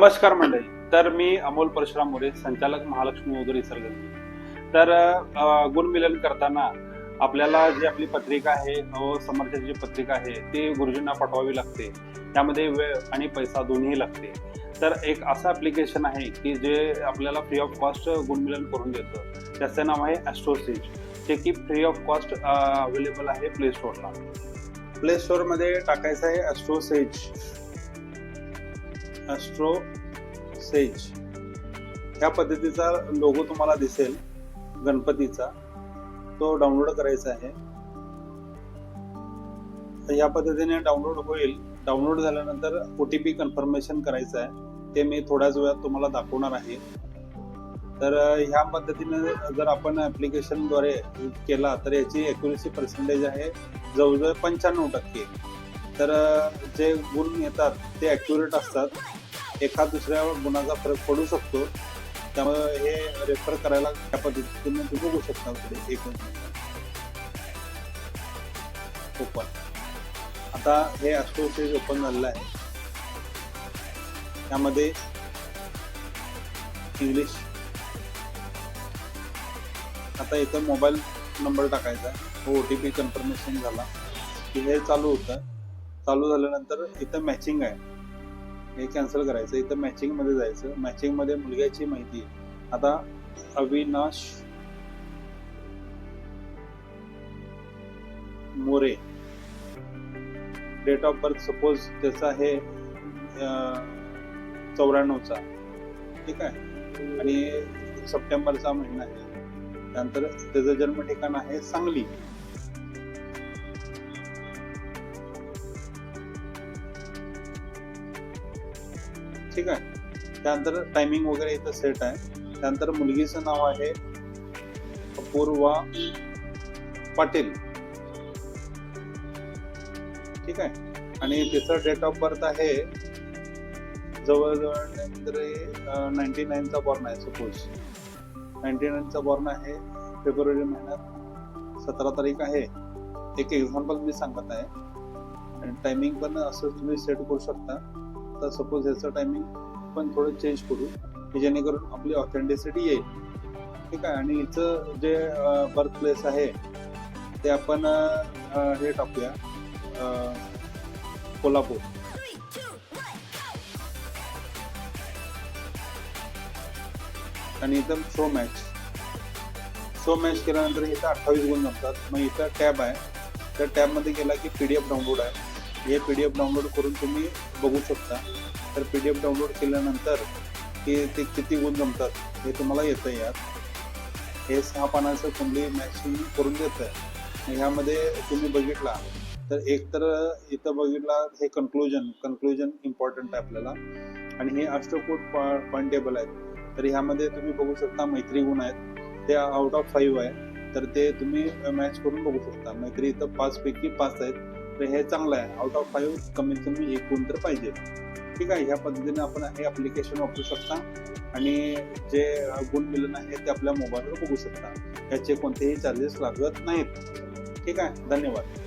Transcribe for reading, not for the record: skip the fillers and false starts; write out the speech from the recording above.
नमस्कार मंडळी. तर मी अमोल परशुराम मोरे, संचालक महालक्ष्मी वगैरे इचलकरंजी. तर गुणमिलन करताना आपल्याला जी आपली पत्रिका आहे, समर्थाची जी पत्रिका आहे ती गुरुजींना पाठवावी लागते. त्यामध्ये वेळ आणि पैसा दोन्ही लागते. तर एक असं ॲप्लिकेशन आहे की जे आपल्याला फ्री ऑफ कॉस्ट गुणमिलन करून देतं. त्याचं नाव आहे ॲस्ट्रोसेज, जे की फ्री ऑफ कॉस्ट अवेलेबल आहे प्ले स्टोअरला. प्ले स्टोअरमध्ये टाकायचं आहे ॲस्ट्रोसेज. ह्या पद्धतीचा लोगो तुम्हाला दिसेल गणपतीचा, तो डाउनलोड करायचा आहे. तर या पद्धतीने डाउनलोड होईल. डाउनलोड झाल्यानंतर OTP कन्फर्मेशन करायचं आहे, ते मी थोड्याच वेळात तुम्हाला दाखवणार आहे. तर ह्या पद्धतीने जर आपण ॲप्लिकेशनद्वारे केला तर याची ॲक्युरेसी पर्सेंटेज आहे जवळजवळ 95%. तर जे गुण येतात ते ॲक्युरेट असतात. एका दुसऱ्या गुणाचा फरक पडू शकतो, त्यामुळे हे रेफर करायला त्या पद्धतीने तुम्ही बघू शकता. पुढे एक ओपन. आता हे ॲस्ट्रोसेज ओपन झालेलं आहे. त्यामध्ये इंग्लिश. आता इथं मोबाईल नंबर टाकायचा. OTP कन्फर्मेशन झाला की हे चालू होतं. चालू झाल्यानंतर इथं मॅचिंग आहे, हे कॅन्सल करायचं. इथं मॅचिंग मध्ये जायचं. मॅचिंग मध्ये मुलग्याची माहिती. आता Avinash More, date of birth suppose त्याचा आहे 94चा, ठीक आहे, आणि सप्टेंबरचा महिना आहे. त्यानंतर त्याचं जन्म ठिकाण आहे सांगली. ठीक आहे. त्यानंतर टायमिंग वगैरे इथं सेट आहे. त्यानंतर मुलगीचं नाव आहे अपूर्वा पाटील, ठीक आहे, आणि तिचं डेट ऑफ बर्थ आहे जवळजवळ 99चा बॉर्न आहे. सपोज 99चा बॉर्न आहे, फेब्रुवारी महिन्यात 17 तारीख आहे. एक एक्झाम्पल मी सांगत आहे. आणि टायमिंग पण असं तुम्ही सेट करू शकता. तर सपोज ह्याचं टायमिंग पण थोडं चेंज करू की जेणेकरून आपली ऑथेंटिसिटी येईल, ठीक आहे. आणि हिचं जे बर्थ प्लेस आहे ते आपण हे टाकूया कोल्हापूर. आणि इथं शो मॅच केल्यानंतर इथं 28 गुण जमतात. मग इथं टॅब आहे, त्या टॅबमध्ये गेला की PDF डाउनलोड आहे. हे PDF डाउनलोड करून तुम्ही बघू शकता. तर PDF डाउनलोड केल्यानंतर की ते किती गुण जमतात हे तुम्हाला येतं. यात हे 6 पानाचं कुंडली मॅचिंग करून देतं. ह्यामध्ये तुम्ही बघितला तर एक तर इथं बघितला हे कन्क्लुजन इम्पॉर्टंट आहे आपल्याला. आणि हे अष्टकोट पॉईंट टेबल आहेत. तर ह्यामध्ये तुम्ही बघू शकता मैत्री गुण आहेत, ते आउट ऑफ 5 आहे. तर ते तुम्ही मॅच करून बघू शकता. मैत्री इथं 5 पैकी 5 आहेत. तर हे चांगलं आहे. आउट ऑफ 5 कमीत कमी 1 गुण तर पाहिजे, ठीक आहे. ह्या पद्धतीने आपण हे ॲप्लिकेशन वापरू शकता आणि जे गुणमिलन आहे ते आपल्या मोबाईलवर बघू शकता. याचे कोणतेही चार्जेस लागत नाहीत, ठीक आहे. धन्यवाद.